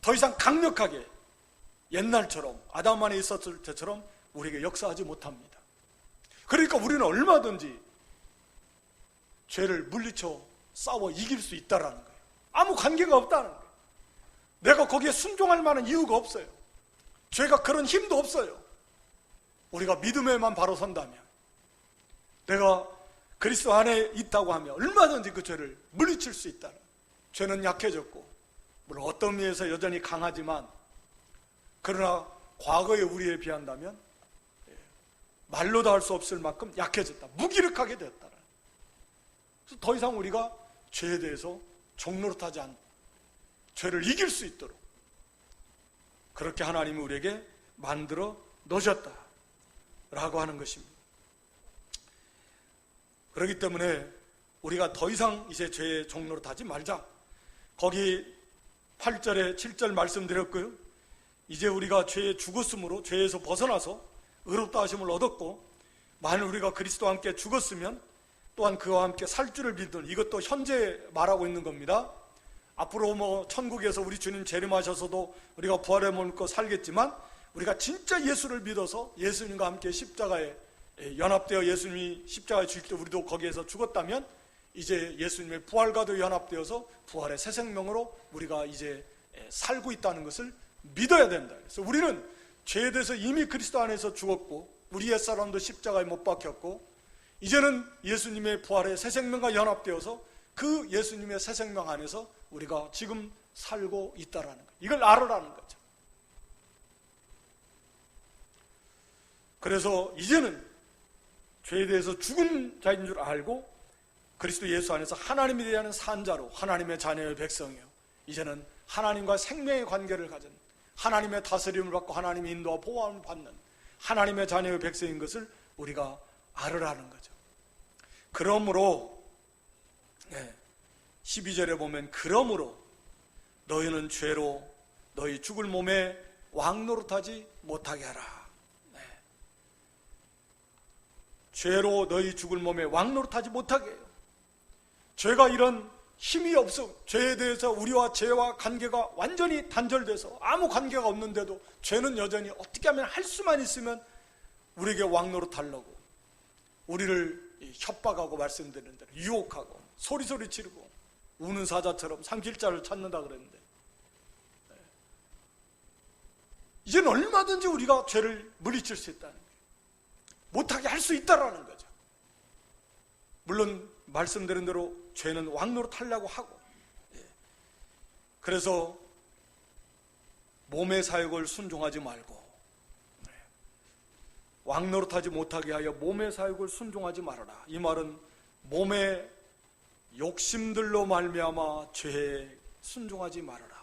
더 이상 강력하게 옛날처럼 아담 안에 있었을 때처럼 우리에게 역사하지 못합니다. 그러니까 우리는 얼마든지 죄를 물리쳐 싸워 이길 수 있다라는 거예요. 아무 관계가 없다는 거예요. 내가 거기에 순종할 만한 이유가 없어요. 죄가 그런 힘도 없어요. 우리가 믿음에만 바로 선다면, 내가 그리스도 안에 있다고 하면 얼마든지 그 죄를 물리칠 수 있다는. 죄는 약해졌고 물론 어떤 의미에서 여전히 강하지만, 그러나 과거의 우리에 비한다면 말로도 할 수 없을 만큼 약해졌다. 무기력하게 되었다. 그래서 더 이상 우리가 죄에 대해서 종노릇하지 않고 죄를 이길 수 있도록 그렇게 하나님이 우리에게 만들어 놓으셨다라고 하는 것입니다. 그렇기 때문에 우리가 더 이상 이제 죄의 종노릇하지 말자. 거기 8절에 7절 말씀드렸고요. 이제 우리가 죄에 죽었으므로 죄에서 벗어나서 의롭다 하심을 얻었고, 만일 우리가 그리스도와 함께 죽었으면 또한 그와 함께 살 줄을 믿는, 이것도 현재 말하고 있는 겁니다. 앞으로 천국에서 우리 주님 재림하셔서도 우리가 부활해 먹고 살겠지만, 우리가 진짜 예수를 믿어서 예수님과 함께 십자가에 연합되어 예수님이 십자가에 죽을 때 우리도 거기에서 죽었다면, 이제 예수님의 부활과도 연합되어서 부활의 새 생명으로 우리가 이제 살고 있다는 것을 믿어야 된다. 그래서 우리는 죄에 대해서 이미 그리스도 안에서 죽었고, 우리 옛사람도 십자가에 못 박혔고, 이제는 예수님의 부활의 새 생명과 연합되어서 그 예수님의 새 생명 안에서 우리가 지금 살고 있다라는 거예요. 이걸 알으라는 거죠. 그래서 이제는 죄에 대해서 죽은 자인 줄 알고 그리스도 예수 안에서 하나님에 대한 산자로, 하나님의 자녀의 백성이요, 이제는 하나님과 생명의 관계를 가진, 하나님의 다스림을 받고 하나님의 인도와 보호함을 받는 하나님의 자녀의 백성인 것을 우리가 알으라는 거죠. 그러므로 12절에 보면, 그러므로 너희는 죄로 너희 죽을 몸에 왕노릇하지 못하게 하라. 죄로 너희 죽을 몸에 왕노릇하지 못하게 해요. 죄가 이런 힘이 없어, 죄에 대해서 우리와 죄와 관계가 완전히 단절돼서 아무 관계가 없는데도 죄는 여전히 어떻게 하면 할 수만 있으면 우리에게 왕노릇하려고 우리를 협박하고, 말씀드리는 대로 유혹하고 소리소리 지르고 우는 사자처럼 상실자를 찾는다 그랬는데, 이제는 얼마든지 우리가 죄를 물리칠 수 있다는 거예요. 못하게 할 수 있다라는 거죠. 물론 말씀드린 대로 죄는 왕노릇 하려고 하고, 그래서 몸의 사욕을 순종하지 말고 왕노릇하지 못하게 하여 몸의 사욕을 순종하지 말아라. 이 말은 몸의 욕심들로 말미암아 죄에 순종하지 말아라.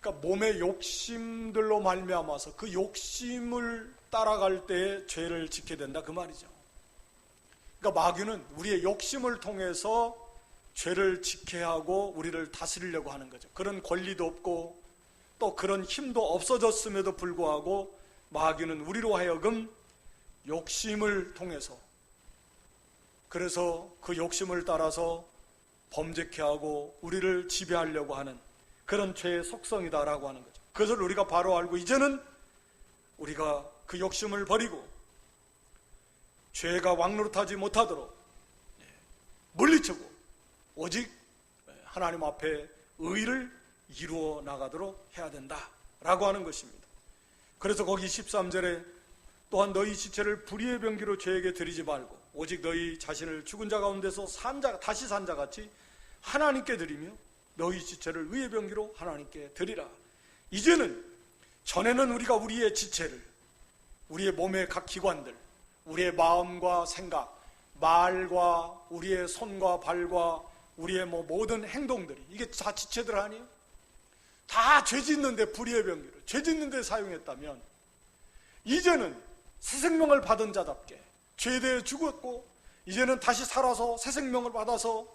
그러니까 몸의 욕심들로 말미암아서 그 욕심을 따라갈 때에 죄를 짓게 된다, 그 말이죠. 그러니까 마귀는 우리의 욕심을 통해서 죄를 짓게 하고 우리를 다스리려고 하는 거죠. 그런 권리도 없고 또 그런 힘도 없어졌음에도 불구하고 마귀는 우리로 하여금 욕심을 통해서, 그래서 그 욕심을 따라서 범죄케 하고 우리를 지배하려고 하는 그런 죄의 속성이다라고 하는 거죠. 그것을 우리가 바로 알고 이제는 우리가 그 욕심을 버리고 죄가 왕노릇하지 못하도록 물리치고 오직 하나님 앞에 의를 이루어 나가도록 해야 된다라고 하는 것입니다. 그래서 거기 13절에 또한 너희 지체를 불의의 병기로 죄에게 드리지 말고 오직 너희 자신을 죽은 자 가운데서 다시 산 자같이 하나님께 드리며 너희 지체를 의의 병기로 하나님께 드리라. 이제는 전에는 우리가 우리의 지체를, 우리의 몸의 각 기관들, 우리의 마음과 생각, 말과 우리의 손과 발과 우리의 모든 행동들이, 이게 다 지체들 아니에요? 다 죄 짓는데, 불의의 병기를 죄 짓는데 사용했다면, 이제는 새 생명을 받은 자답게 죄에 대해 죽었고, 이제는 다시 살아서 새 생명을 받아서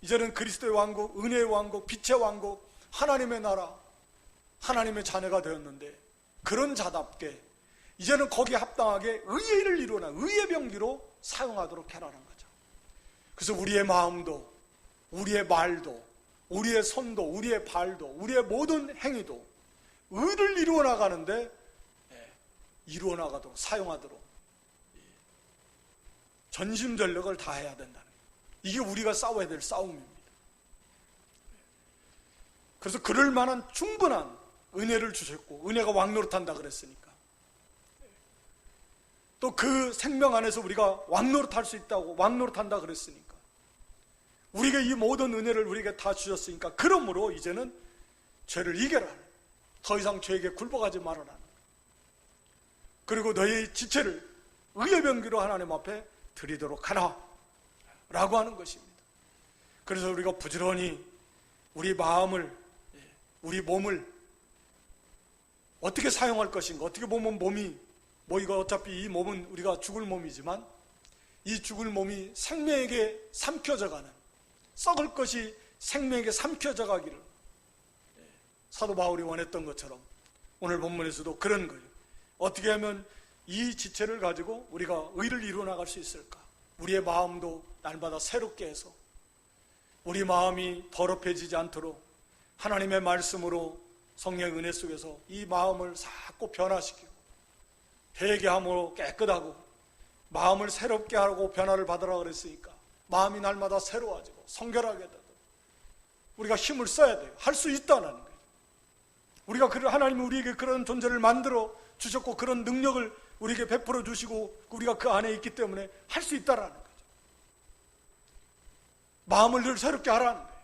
이제는 그리스도의 왕국, 은혜의 왕국, 빛의 왕국, 하나님의 나라, 하나님의 자녀가 되었는데, 그런 자답게 이제는 거기에 합당하게 의의 일을 이루어나 의의 병기로 사용하도록 해라는 거죠. 그래서 우리의 마음도, 우리의 말도, 우리의 손도, 우리의 발도, 우리의 모든 행위도 의를 이루어 나가는데 이루어 나가도록, 사용하도록 전심전력을 다해야 된다는 거예요. 이게 우리가 싸워야 될 싸움입니다. 그래서 그럴 만한 충분한 은혜를 주셨고, 은혜가 왕노릇한다 그랬으니까, 또 그 생명 안에서 우리가 왕노릇할 수 있다고, 왕노릇한다 그랬으니까, 우리에게 이 모든 은혜를 우리에게 다 주셨으니까, 그러므로 이제는 죄를 이겨라, 더 이상 죄에게 굴복하지 말아라, 그리고 너의 지체를 의의 병기로 하나님 앞에 드리도록 하라 라고 하는 것입니다. 그래서 우리가 부지런히 우리 마음을, 우리 몸을 어떻게 사용할 것인가, 어떻게 보면 몸이, 이거 어차피 이 몸은 우리가 죽을 몸이지만, 이 죽을 몸이 생명에게 삼켜져 가는, 썩을 것이 생명에게 삼켜져 가기를 사도 바울이 원했던 것처럼 오늘 본문에서도 그런 거예요. 어떻게 하면 이 지체를 가지고 우리가 의를 이루어 나갈 수 있을까? 우리의 마음도 날마다 새롭게 해서 우리 마음이 더럽혀지지 않도록 하나님의 말씀으로, 성령의 은혜 속에서 이 마음을 자꾸 변화시키고 회개함으로 깨끗하고 마음을 새롭게 하고 변화를 받으라 그랬으니까 마음이 날마다 새로워지고 성결하게 되도록 우리가 힘을 써야 돼요. 할 수 있다는 거예요. 우리가 하나님이 우리에게 그런 존재를 만들어 주셨고, 그런 능력을 우리에게 베풀어 주시고, 우리가 그 안에 있기 때문에 할 수 있다라는 거죠. 마음을 늘 새롭게 하라는 거예요.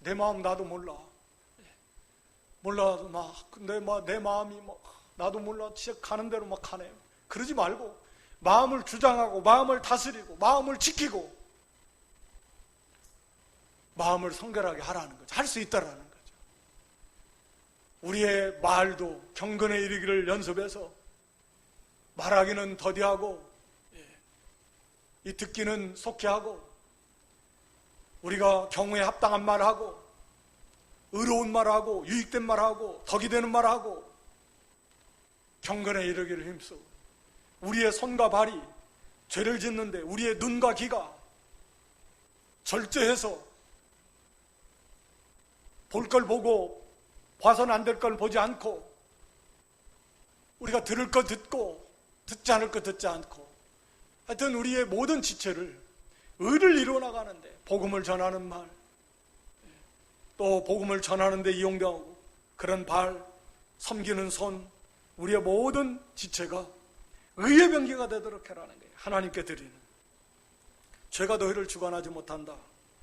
내 마음 나도 몰라. 몰라도 근데 내 마음이 나도 몰라. 진짜 가는 대로 막 가네요. 그러지 말고 마음을 주장하고, 마음을 다스리고, 마음을 지키고, 마음을 성결하게 하라는 거죠. 할 수 있다라는 거죠. 우리의 말도 경건에 이르기를 연습해서 말하기는 더디하고, 이 듣기는 속히하고, 우리가 경우에 합당한 말하고, 의로운 말하고, 유익된 말하고, 덕이 되는 말하고, 경건에 이르기를 힘쓰고, 우리의 손과 발이 죄를 짓는데 우리의 눈과 귀가 절제해서 볼 걸 보고 봐서는 안 될 걸 보지 않고, 우리가 들을 거 듣고 듣지 않을 거 듣지 않고, 하여튼 우리의 모든 지체를 의를 이루어 나가는데, 복음을 전하는 말, 또 복음을 전하는 데 이용되고, 그런 발, 섬기는 손, 우리의 모든 지체가 의의 병기가 되도록 해라는 거예요. 하나님께 드리는. 죄가 너희를 주관하지 못한다.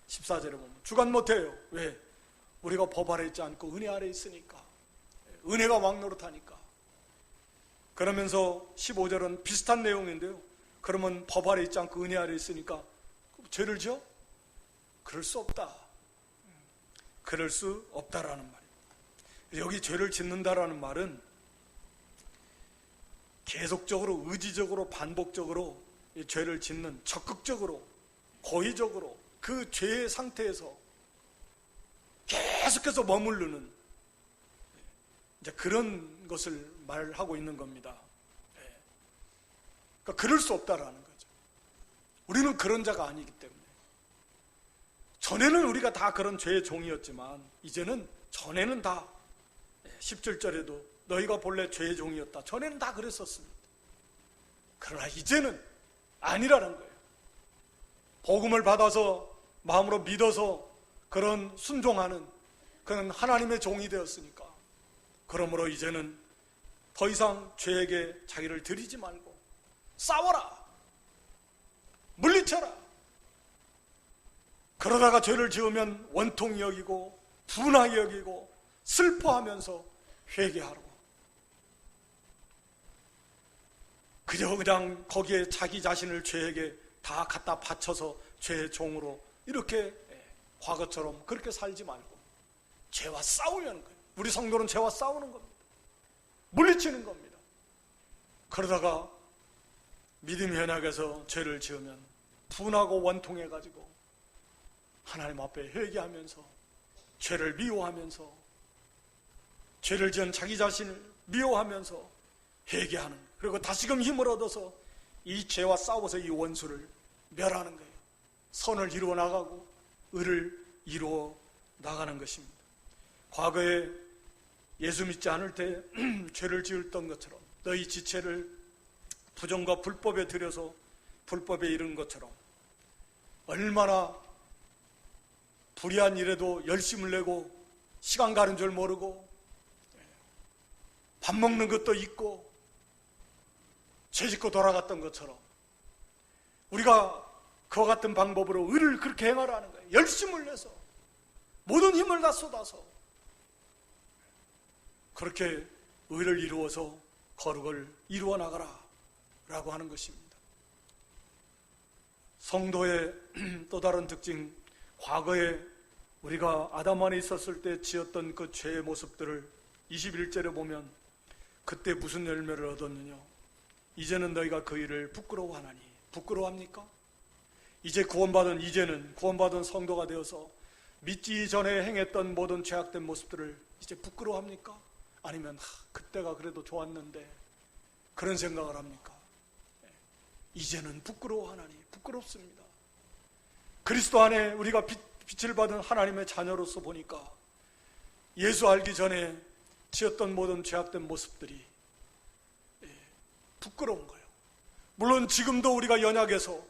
14절에 보면 주관 못해요. 왜? 우리가 법 아래 있지 않고 은혜 아래 있으니까. 은혜가 왕노릇하니까. 그러면서 15절은 비슷한 내용인데요. 그러면 법 아래 있지 않고 은혜 아래 있으니까 죄를 지어? 그럴 수 없다. 그럴 수 없다라는 말이에요. 여기 죄를 짓는다라는 말은 계속적으로, 의지적으로, 반복적으로 이 죄를 짓는, 적극적으로, 고의적으로 그 죄의 상태에서 계속해서 머무르는 이제 그런 것을 말하고 있는 겁니다. 그러니까 그럴 수 없다라는 거죠. 우리는 그런 자가 아니기 때문에. 전에는 우리가 다 그런 죄의 종이었지만, 이제는, 전에는 다 17절에도 너희가 본래 죄의 종이었다. 전에는 다 그랬었습니다. 그러나 이제는 아니라는 거예요. 복음을 받아서 마음으로 믿어서 그런 순종하는 그런 하나님의 종이 되었으니까, 그러므로 이제는 더 이상 죄에게 자기를 드리지 말고 싸워라, 물리쳐라. 그러다가 죄를 지으면 원통이 여기고 분하게 여기고 슬퍼하면서 회개하라고. 그냥 거기에 자기 자신을 죄에게 다 갖다 바쳐서 죄의 종으로 이렇게 과거처럼 그렇게 살지 말고 죄와 싸우려는 거예요. 우리 성도는 죄와 싸우는 겁니다. 물리치는 겁니다. 그러다가 믿음이 연약해서 죄를 지으면 분하고 원통해가지고 하나님 앞에 회개하면서 죄를 미워하면서 죄를 지은 자기 자신을 미워하면서 회개하는, 그리고 다시금 힘을 얻어서 이 죄와 싸워서 이 원수를 멸하는 거예요. 선을 이루어 나가고 의를 이루어 나가는 것입니다. 과거에 예수 믿지 않을 때 죄를 지었던 것처럼 너희 지체를 부정과 불법에 들여서 불법에 이른 것처럼 얼마나 불의한 일에도 열심을 내고 시간 가는 줄 모르고 밥 먹는 것도 있고 죄 짓고 돌아갔던 것처럼 우리가 그와 같은 방법으로 의를 그렇게 행하라는 거예요. 열심을 내서 모든 힘을 다 쏟아서 그렇게 의를 이루어서 거룩을 이루어 나가라 라고 하는 것입니다. 성도의 또 다른 특징, 과거에 우리가 아담 안에 있었을 때 지었던 그 죄의 모습들을 21절에 보면 그때 무슨 열매를 얻었느냐? 이제는 너희가 그 일을 부끄러워하나니. 부끄러워합니까? 이제는 구원받은 성도가 되어서 믿기 전에 행했던 모든 죄악된 모습들을 이제 부끄러워합니까? 아니면 그때가 그래도 좋았는데 그런 생각을 합니까? 이제는 부끄러워하나니. 부끄럽습니다. 그리스도 안에 우리가 빛을 받은 하나님의 자녀로서 보니까 예수 알기 전에 지었던 모든 죄악된 모습들이 부끄러운 거예요. 물론 지금도 우리가 연약해서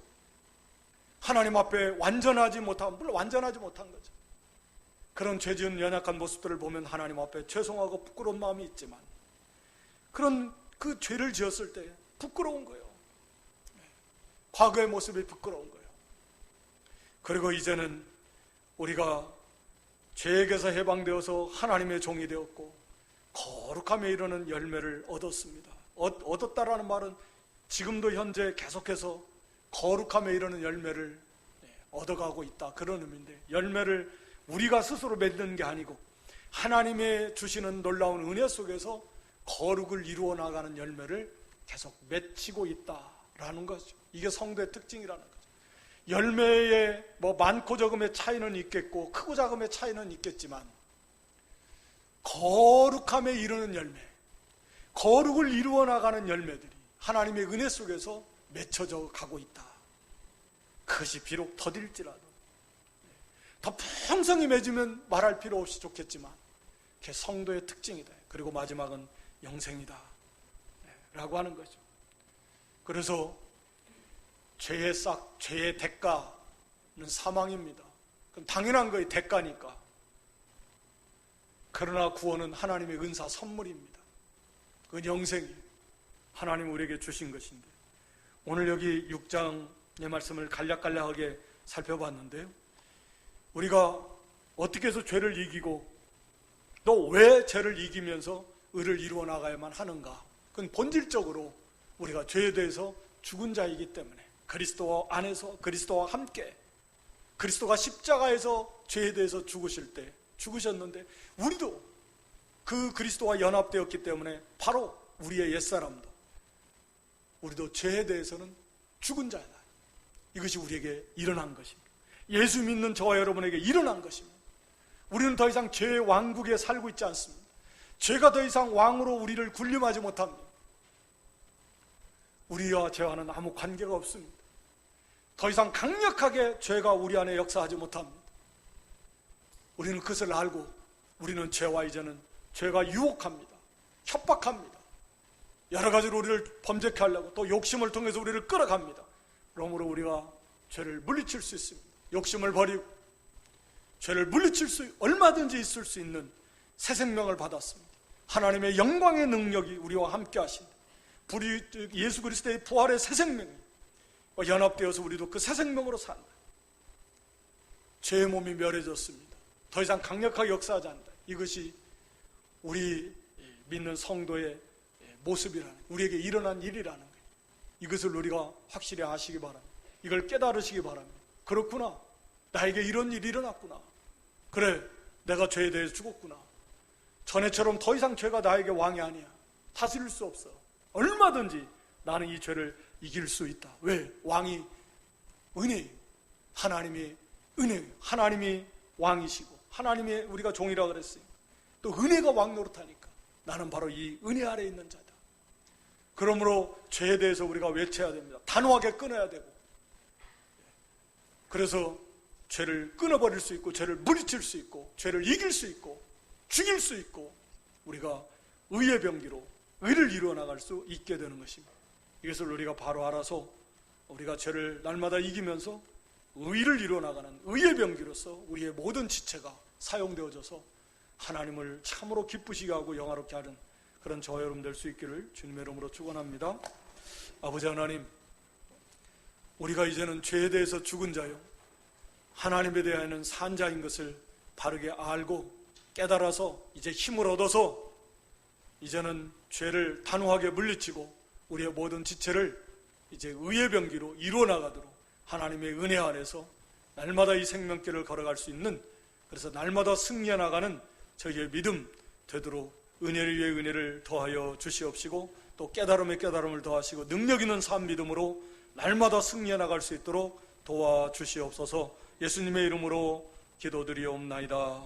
하나님 앞에 물론 완전하지 못한 거죠. 그런 죄 지은 연약한 모습들을 보면 하나님 앞에 죄송하고 부끄러운 마음이 있지만 그런 그 죄를 지었을 때 부끄러운 거예요. 과거의 모습이 부끄러운 거예요. 그리고 이제는 우리가 죄에게서 해방되어서 하나님의 종이 되었고 거룩함에 이르는 열매를 얻었습니다. 얻었다라는 말은 지금도 현재 계속해서 거룩함에 이르는 열매를 얻어가고 있다, 그런 의미인데, 열매를 우리가 스스로 맺는 게 아니고 하나님의 주시는 놀라운 은혜 속에서 거룩을 이루어 나가는 열매를 계속 맺히고 있다라는 거죠. 이게 성도의 특징이라는 거죠. 열매에 많고 적음의 차이는 있겠고 크고 작음의 차이는 있겠지만 거룩함에 이르는 열매, 거룩을 이루어 나가는 열매들이 하나님의 은혜 속에서 맺혀져 가고 있다. 그것이 비록 더딜지라도 더 풍성히 맺으면 말할 필요 없이 좋겠지만 그게 성도의 특징이다. 그리고 마지막은 영생이다 라고 하는 거죠. 그래서 죄의 대가는 사망입니다. 그럼 당연한 거예요. 대가니까. 그러나 구원은 하나님의 은사 선물입니다. 그건 영생이에요. 하나님 우리에게 주신 것인데, 오늘 여기 6장의 말씀을 간략간략하게 살펴봤는데요, 우리가 어떻게 해서 죄를 이기고 또 왜 죄를 이기면서 의를 이루어 나가야만 하는가? 그건 본질적으로 우리가 죄에 대해서 죽은 자이기 때문에 그리스도 안에서 그리스도와 함께, 그리스도가 십자가에서 죄에 대해서 죽으셨는데 우리도 그 그리스도와 연합되었기 때문에 바로 우리의 옛사람도, 우리도 죄에 대해서는 죽은 자다. 이것이 우리에게 일어난 것입니다. 예수 믿는 저와 여러분에게 일어난 것입니다. 우리는 더 이상 죄의 왕국에 살고 있지 않습니다. 죄가 더 이상 왕으로 우리를 군림하지 못합니다. 우리와 죄와는 아무 관계가 없습니다. 더 이상 강력하게 죄가 우리 안에 역사하지 못합니다. 우리는 그것을 알고 우리는 죄와 이제는 죄가 유혹합니다. 협박합니다. 여러 가지로 우리를 범죄케 하려고 또 욕심을 통해서 우리를 끌어갑니다. 그러므로 우리가 죄를 물리칠 수 있습니다. 욕심을 버리고 죄를 물리칠 수 얼마든지 있을 수 있는 새 생명을 받았습니다. 하나님의 영광의 능력이 우리와 함께 하신다. 예수 그리스도의 부활의 새 생명이 연합되어서 우리도 그 새 생명으로 산다. 죄의 몸이 멸해졌습니다. 더 이상 강력하게 역사하지 않는다. 이것이 우리 믿는 성도의 모습이라는, 우리에게 일어난 일이라는 거예요. 이것을 우리가 확실히 아시기 바랍니다. 이걸 깨달으시기 바랍니다. 그렇구나. 나에게 이런 일이 일어났구나. 그래, 내가 죄에 대해 죽었구나. 전에처럼 더 이상 죄가 나에게 왕이 아니야. 다스릴 수 없어. 얼마든지 나는 이 죄를 이길 수 있다. 왜? 왕이 은혜예요. 하나님의 은혜예요. 하나님이 왕이시고 하나님의 우리가 종이라 그랬어요. 또 은혜가 왕 노릇하니까 나는 바로 이 은혜 아래에 있는 자다. 그러므로 죄에 대해서 우리가 외쳐야 됩니다. 단호하게 끊어야 되고, 그래서 죄를 끊어버릴 수 있고, 죄를 물리칠 수 있고, 죄를 이길 수 있고, 죽일 수 있고, 우리가 의의 병기로 의를 이루어 나갈 수 있게 되는 것입니다. 이것을 우리가 바로 알아서 우리가 죄를 날마다 이기면서 의를 이루어 나가는 의의 병기로서 우리의 모든 지체가 사용되어져서 하나님을 참으로 기쁘시게 하고 영화롭게 하는 그런 저와 여러분 될 수 있기를 주님의 이름으로 축원합니다. 아버지 하나님, 우리가 이제는 죄에 대해서 죽은 자요, 하나님에 대하여는 산 자인 것을 바르게 알고 깨달아서 이제 힘을 얻어서 이제는 죄를 단호하게 물리치고 우리의 모든 지체를 이제 의의 병기로 이루어 나가도록 하나님의 은혜 안에서 날마다 이 생명길을 걸어갈 수 있는, 그래서 날마다 승리해 나가는 저희의 믿음 되도록 은혜를 위해 은혜를 더하여 주시옵시고, 또 깨달음에 깨달음을 더하시고 능력 있는 삶 믿음으로 날마다 승리해 나갈 수 있도록 도와주시옵소서. 예수님의 이름으로 기도드리옵나이다.